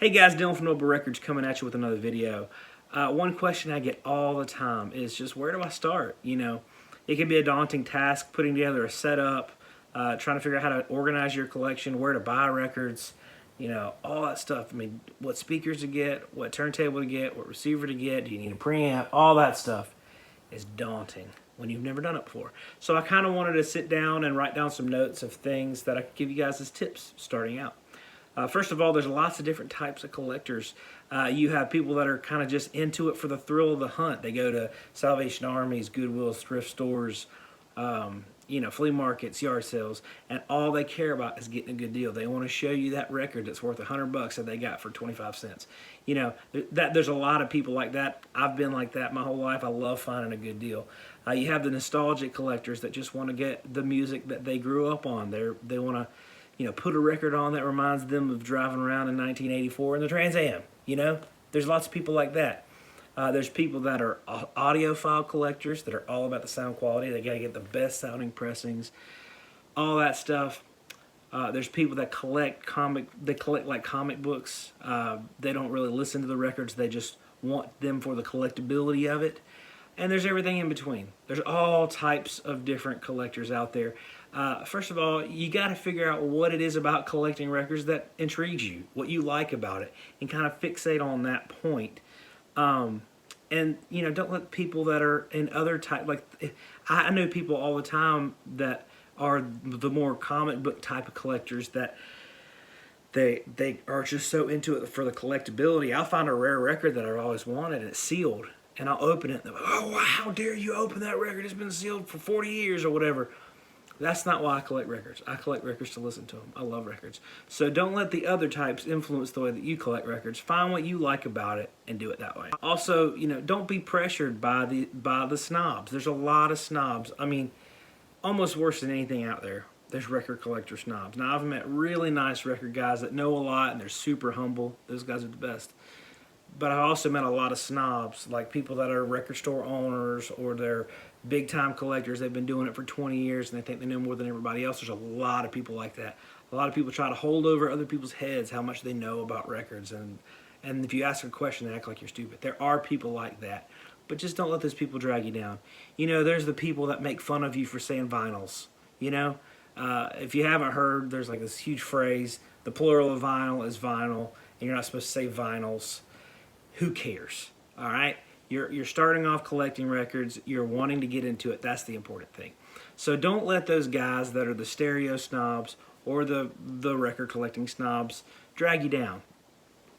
Hey guys, Dylan from Noble Records coming at you with another video. One question I get all the time is just where do I start? You know, it can be a daunting task putting together a setup, trying to figure out how to organize your collection, where to buy records, you know, all that stuff. I mean, what speakers to get, what turntable to get, what receiver to get, do you need a preamp, all that stuff is daunting when you've never done it before. So I kind of wanted to sit down and write down some notes of things that I could give you guys as tips starting out. First of all, there's lots of different types of collectors. You have people that are kind of just into it for the thrill of the hunt. They go to Salvation Armies, Goodwills, thrift stores, flea markets, yard sales, and all they care about is getting a good deal. They want to show you that record that's worth $100 that they got for 25 cents. You know, there's a lot of people like that. I've been like that my whole life. I love finding a good deal. You have the nostalgic collectors that just want to get the music that they grew up on. They want to put a record on that reminds them of driving around in 1984 in the Trans Am. You know, there's lots of people like that. There's people that are audiophile collectors that are all about the sound quality. They got to get the best sounding pressings, all that stuff. There's people that collect like comic books. They don't really listen to the records. They just want them for the collectability of it. And there's everything in between. There's all types of different collectors out there. First of all, you got to figure out what it is about collecting records that intrigues you, what you like about it, and kind of fixate on that point. And don't let people that are in other type, like I know people all the time that are the more comic book type of collectors that they are just so into it for the collectability. I'll find a rare record that I've always wanted and it's sealed. And I'll open it and they're like, oh, how dare you open that record? It's been sealed for 40 years or whatever. That's not why I collect records. I collect records to listen to them. I love records. So don't let the other types influence the way that you collect records. Find what you like about it and do it that way. Also, don't be pressured by the snobs. There's a lot of snobs. I mean, almost worse than anything out there. There's record collector snobs. Now, I've met really nice record guys that know a lot and they're super humble. Those guys are the best. But I also met a lot of snobs, like people that are record store owners or they're big-time collectors. They've been doing it for 20 years and they think they know more than everybody else. There's a lot of people like that. A lot of people try to hold over other people's heads how much they know about records. And if you ask a question, they act like you're stupid. There are people like that. But just don't let those people drag you down. There's the people that make fun of you for saying vinyls. If you haven't heard, there's like this huge phrase, the plural of vinyl is vinyl, and you're not supposed to say vinyls. Who cares? All right? You're starting off collecting records. You're wanting to get into it. That's the important thing. So don't let those guys that are the stereo snobs or the record collecting snobs drag you down.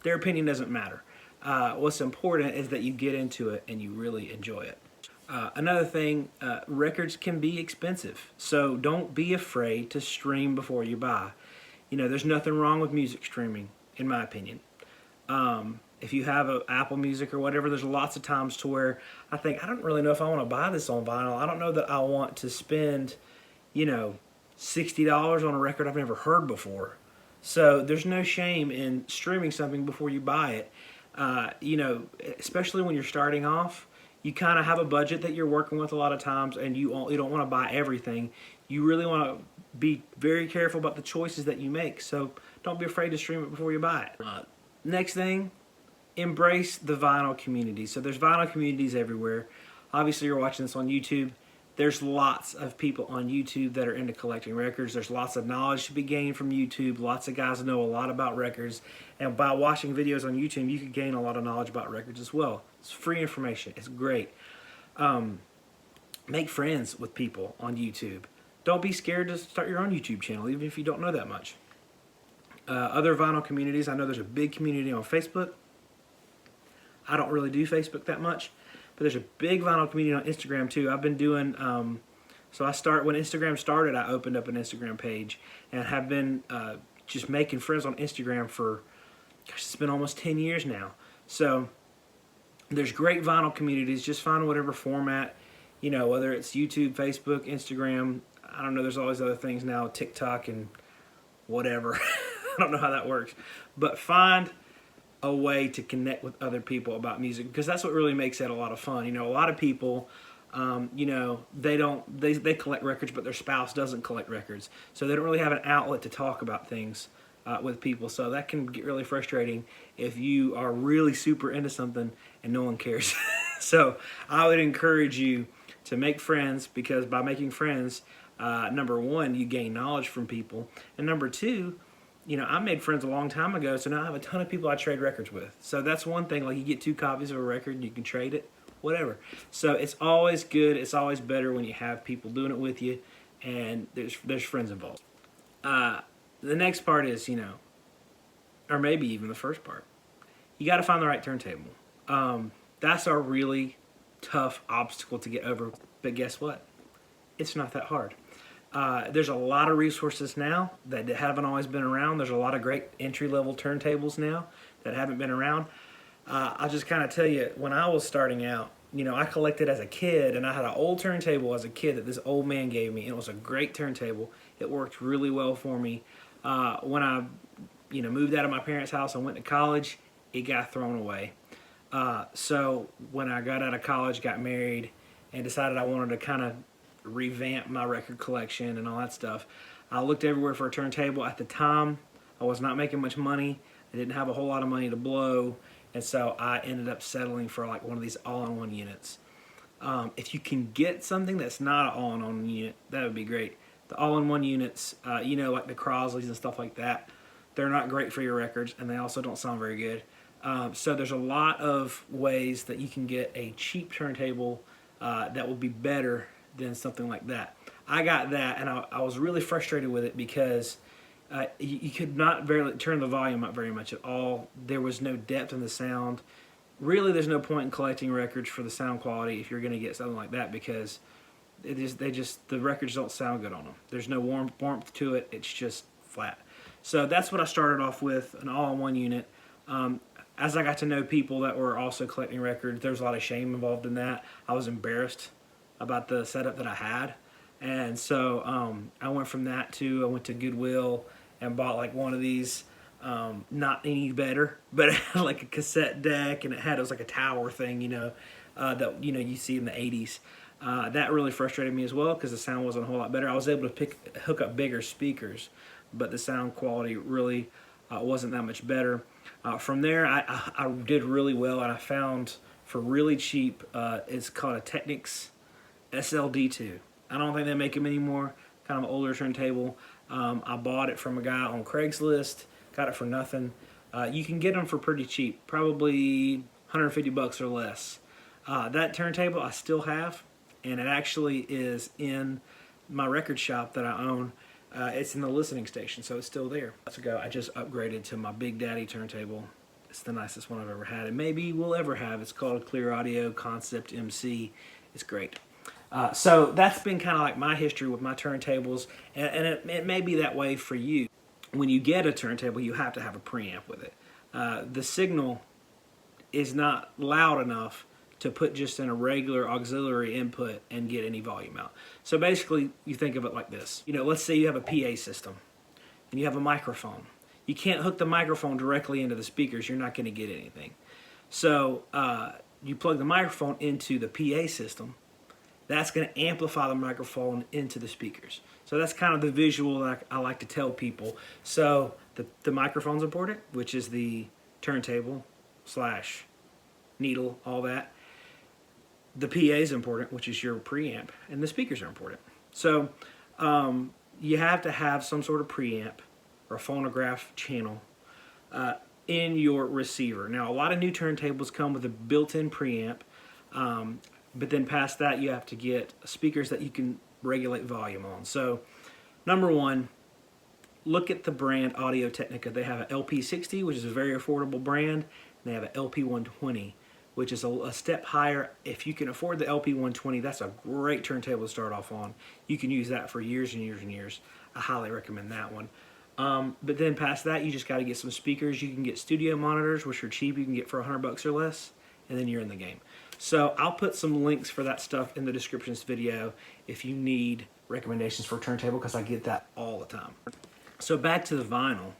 Their opinion doesn't matter. What's important is that you get into it and you really enjoy it. Another thing, records can be expensive. So don't be afraid to stream before you buy. There's nothing wrong with music streaming, in my opinion. If you have an Apple Music or whatever, there's lots of times to where I think, I don't really know if I want to buy this on vinyl. I don't know that I want to spend, $60 on a record I've never heard before. So there's no shame in streaming something before you buy it. Especially when you're starting off, you kind of have a budget that you're working with a lot of times and you don't want to buy everything. You really want to be very careful about the choices that you make. So don't be afraid to stream it before you buy it. Next thing, embrace the vinyl community. So there's vinyl communities everywhere. Obviously, you're watching this on YouTube. There's lots of people on YouTube that are into collecting records. There's lots of knowledge to be gained from YouTube. Lots of guys know a lot about records. And by watching videos on YouTube, you can gain a lot of knowledge about records as well. It's free information. It's great. Make friends with people on YouTube. Don't be scared to start your own YouTube channel, even if you don't know that much. Other vinyl communities, I know there's a big community on Facebook. I don't really do Facebook that much, but there's a big vinyl community on Instagram too. I've been doing, when Instagram started, I opened up an Instagram page and have been just making friends on Instagram for, gosh, it's been almost 10 years now. So there's great vinyl communities. Just find whatever format, whether it's YouTube, Facebook, Instagram. I don't know, there's all these other things now, TikTok and whatever. I don't know how that works, but find a way to connect with other people about music, because that's what really makes it a lot of fun. A lot of people, they collect records, but their spouse doesn't collect records, so they don't really have an outlet to talk about things. with people. So that can get really frustrating if you are really super into something and no one cares. So I would encourage you to make friends, because by making friends, number one, you gain knowledge from people, and number two, you know, I made friends a long time ago, so now I have a ton of people I trade records with. So that's one thing, like you get 2 copies of a record and you can trade it, whatever. So it's always good, it's always better when you have people doing it with you and there's friends involved. The next part is, you know, or maybe even the first part, you got to find the right turntable. That's a really tough obstacle to get over, but guess what? It's not that hard. There's a lot of resources now that haven't always been around. There's a lot of great entry-level turntables now that haven't been around. I'll just kind of tell you, when I was starting out, you know, I collected as a kid, and I had an old turntable as a kid that this old man gave me, and it was a great turntable. It worked really well for me. When I, you know, moved out of my parents' house and went to college, it got thrown away. So when I got out of college, got married, and decided I wanted to kind of revamp my record collection and all that stuff, I looked everywhere for a turntable. At the time, I was not making much money. I didn't have a whole lot of money to blow, and so I ended up settling for like one of these all-in-one units. If you can get something that's not an all-in-one unit, that would be great. The all-in-one units, you know, like the Crosleys and stuff like that, they're not great for your records, and they also don't sound very good. So there's a lot of ways that you can get a cheap turntable that will be better than something like that. I got that, and I was really frustrated with it because you could not turn the volume up very much at all. There was no depth in the sound. Really, there's no point in collecting records for the sound quality if you're going to get something like that, because the records don't sound good on them. There's no warmth to it. It's just flat. So that's what I started off with, an all-in-one unit. As I got to know people that were also collecting records, there was a lot of shame involved in that. I was embarrassed about the setup that I had, and so I went from that to, I went to Goodwill and bought like one of these, not any better, but it had like a cassette deck, and it was like a tower thing, you know, that, you know, you see in the 80s. That really frustrated me as well, because the sound wasn't a whole lot better. I was able to hook up bigger speakers, but the sound quality really wasn't that much better. From there, I did really well, and I found for really cheap, it's called a Technics SLD2. I don't think they make them anymore. Kind of an older turntable. I bought it from a guy on Craigslist. Got it for nothing. You can get them for pretty cheap, probably 150 bucks or less. That turntable I still have, and it actually is in my record shop that I own. It's in the listening station, so it's still there. Let's go. I just upgraded to my Big Daddy turntable. It's the nicest one I've ever had, and maybe will ever have. It's called Clear Audio Concept MC. It's great. So that's been kind of like my history with my turntables, and it may be that way for you. When you get a turntable, you have to have a preamp with it. The signal is not loud enough to put just in a regular auxiliary input and get any volume out. So basically, you think of it like this. You know, let's say you have a PA system and you have a microphone. You can't hook the microphone directly into the speakers. You're not going to get anything. So you plug the microphone into the PA system. That's going to amplify the microphone into the speakers. So that's kind of the visual that I like to tell people. So the microphone's important, which is the turntable / needle, all that. The PA is important, which is your preamp, and the speakers are important. So you have to have some sort of preamp or a phonograph channel in your receiver. Now, a lot of new turntables come with a built-in preamp, but then past that, you have to get speakers that you can regulate volume on. So, number one, look at the brand Audio Technica. They have an LP60, which is a very affordable brand, and they have an LP120, which is a step higher. If you can afford the LP120, that's a great turntable to start off on. You can use that for years and years and years. I highly recommend that one. But then past that, you just got to get some speakers. You can get studio monitors, which are cheap. You can get for 100 bucks or less, and then you're in the game. So I'll put some links for that stuff in the description of this video if you need recommendations for a turntable, because I get that all the time. So back to the vinyl.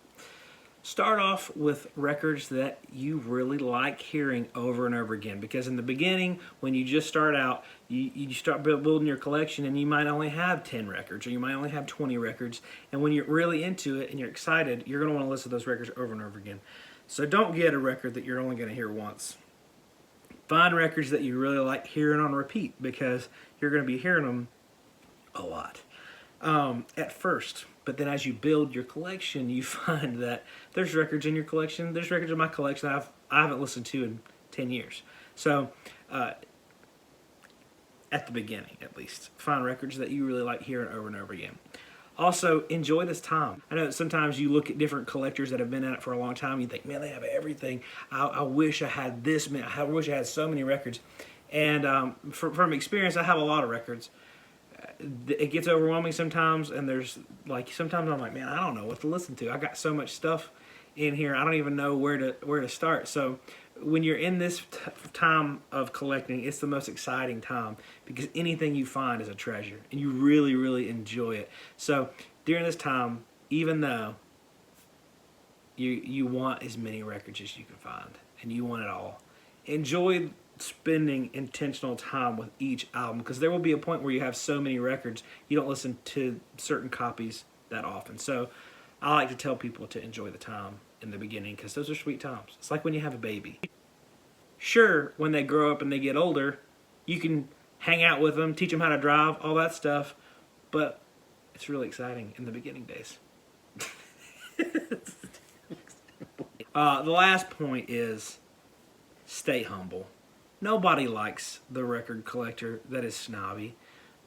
Start off with records that you really like hearing over and over again, because in the beginning, when you just start out, you start building your collection and you might only have 10 records or you might only have 20 records, and when you're really into it and you're excited, you're going to want to listen to those records over and over again. So don't get a record that you're only going to hear once. Find records that you really like hearing on repeat, because you're going to be hearing them a lot at first. But then as you build your collection, you find that there's records in your collection. There's records in my collection that I haven't listened to in 10 years. So at the beginning, at least, find records that you really like hearing over and over again. Also, enjoy this time. I know that sometimes you look at different collectors that have been at it for a long time, and you think, man, they have everything. I wish I had this many. I wish I had so many records. And from experience, I have a lot of records. It gets overwhelming sometimes, and there's like sometimes I'm like, man, I don't know what to listen to. I got so much stuff in here, I don't even know where to start. So when you're in this time of collecting, it's the most exciting time, because anything you find is a treasure and you really, really enjoy it. So during this time, even though you want as many records as you can find and you want it all, enjoy spending intentional time with each album, because there will be a point where you have so many records you don't listen to certain copies that often. So I like to tell people to enjoy the time in the beginning, because those are sweet times. It's like when you have a baby. Sure, when they grow up and they get older, you can hang out with them, teach them how to drive, all that stuff, but it's really exciting in the beginning days. The last point is stay humble. Nobody likes the record collector that is snobby.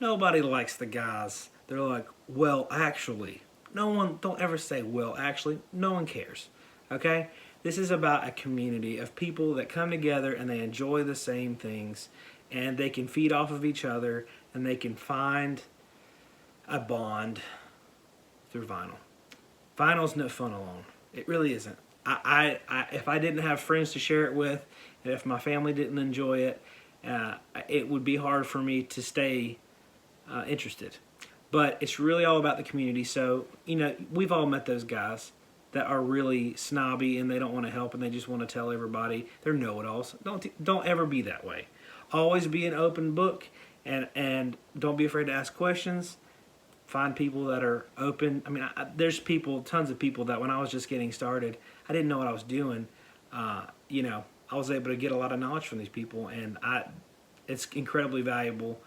Nobody likes the guys that are like, well, actually. Don't ever say, well, actually. No one cares, okay? This is about a community of people that come together and they enjoy the same things, and they can feed off of each other, and they can find a bond through vinyl. Vinyl's no fun alone. It really isn't. If I didn't have friends to share it with, and if my family didn't enjoy it, it would be hard for me to stay interested. But it's really all about the community. So, we've all met those guys that are really snobby and they don't want to help and they just want to tell everybody they're know-it-alls. Don't ever be that way. Always be an open book, and don't be afraid to ask questions. Find people that are open. I mean, there's tons of people that when I was just getting started, I didn't know what I was doing. I was able to get a lot of knowledge from these people, and it's incredibly valuable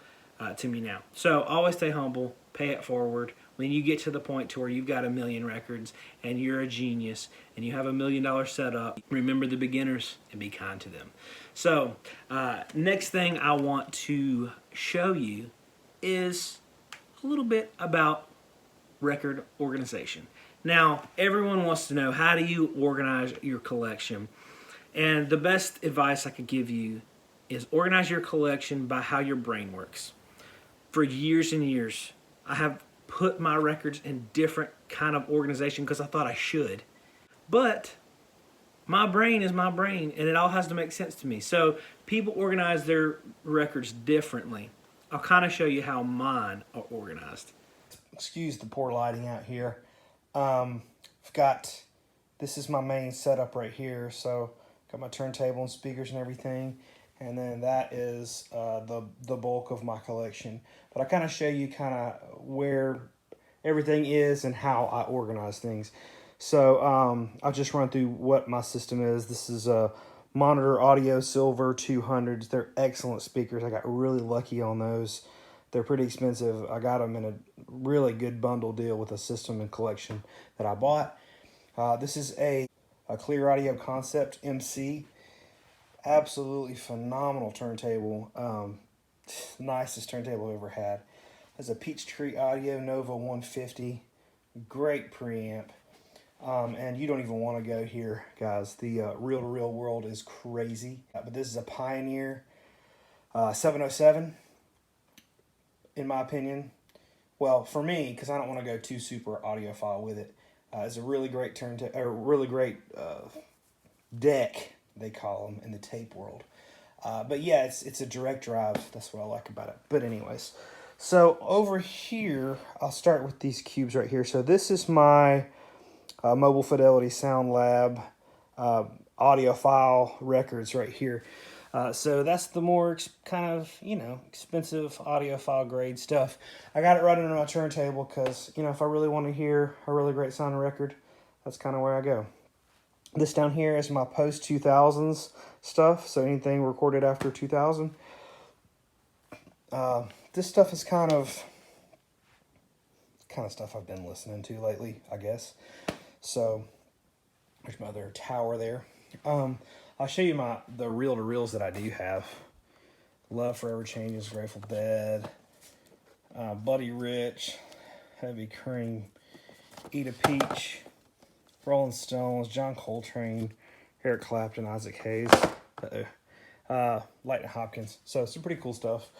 to me now. So always stay humble, pay it forward. When you get to the point to where you've got 1 million records and you're a genius and you have $1 million setup, remember the beginners and be kind to them. So next thing I want to show you is a little bit about record organization. Now, everyone wants to know, how do you organize your collection? And the best advice I could give you is organize your collection by how your brain works. For years and years, I have put my records in different kind of organization because I thought I should. But my brain is my brain, and it all has to make sense to me. So people organize their records differently. I'll kind of show you how mine are organized. Excuse the poor lighting out here. This is my main setup right here. So got my turntable and speakers and everything. And then that is the bulk of my collection. But I kind of show you kind of where everything is and how I organize things. So I'll just run through what my system is. This is a Monitor Audio Silver 200s. They're excellent speakers. I got really lucky on those. They're pretty expensive. I got them in a really good bundle deal with a system and collection that I bought. This is a Clear Audio Concept MC. Absolutely phenomenal turntable. Nicest turntable I've ever had. There's a Peachtree Audio Nova 150. Great preamp. And you don't even want to go here, guys. The reel-to-reel world is crazy. But this is a Pioneer 707, in my opinion. Well, for me, because I don't want to go too super audiophile with it. It's a really great deck, they call them in the tape world. But yeah, it's a direct drive. That's what I like about it. But anyways, so over here, I'll start with these cubes right here. So this is my Mobile Fidelity Sound Lab, audiophile records right here. So that's the more kind of, expensive audiophile grade stuff. I got it running on my turntable because, if I really want to hear a really great sounding record, that's kind of where I go. This down here is my post-2000s stuff, so anything recorded after 2000. This stuff is kind of stuff I've been listening to lately, I guess. So there's my other tower there. I'll show you the reel-to-reels that I do have. Love Forever Changes, Grateful Dead, Buddy Rich, Heavy Cream, Eat a Peach, Rolling Stones, John Coltrane, Eric Clapton, Isaac Hayes, Lightning Hopkins. So some pretty cool stuff.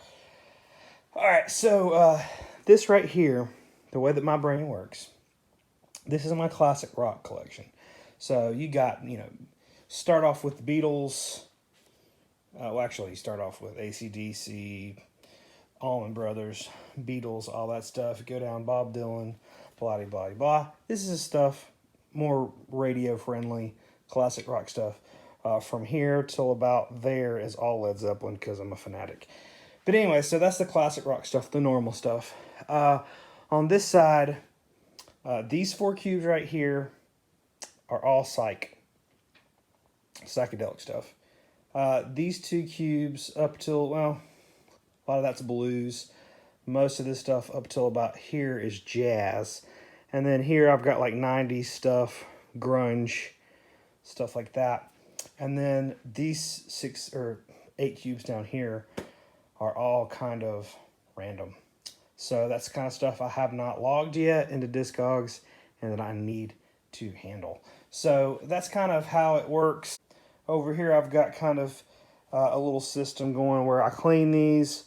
All right, so this right here, the way that my brain works, this is my classic rock collection. So you got, start off with the Beatles. You start off with AC/DC, Allman Brothers, Beatles, all that stuff. Go down Bob Dylan, blah, blah, blah. This is stuff more radio-friendly, classic rock stuff. From here till about there is all Led Zeppelin because I'm a fanatic. But anyway, so that's the classic rock stuff, the normal stuff. On this side, these 4 cubes right here are all psychedelic stuff. These 2 cubes up till, well, a lot of that's blues. Most of this stuff up till about here is jazz. And then here I've got like 90s stuff, grunge, stuff like that. And then these 6 or 8 cubes down here are all kind of random. So that's the kind of stuff I have not logged yet into Discogs and that I need to handle. So that's kind of how it works. Over here I've got kind of a little system going where I clean these,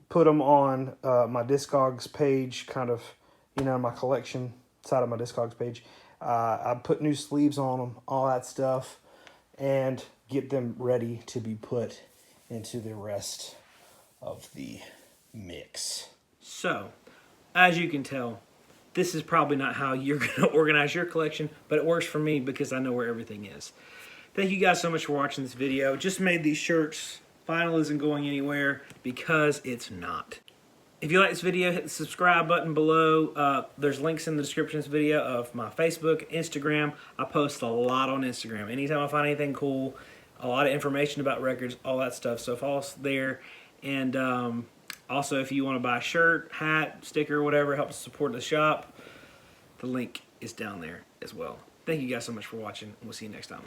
put them on my Discogs page, kind of, my collection side of my Discogs page. I put new sleeves on them, all that stuff, and get them ready to be put into the rest of the mix. So, as you can tell, this is probably not how you're going to organize your collection, but it works for me because I know where everything is. Thank you guys so much for watching this video. Just made these shirts. Vinyl isn't going anywhere because it's not. If you like this video, hit the subscribe button below. There's links in the description of this video of my Facebook, Instagram. I post a lot on Instagram. Anytime I find anything cool, a lot of information about records, all that stuff. So follow us there. And also, if you want to buy a shirt, hat, sticker, whatever, help support the shop, the link is down there as well. Thank you guys so much for watching, and we'll see you next time.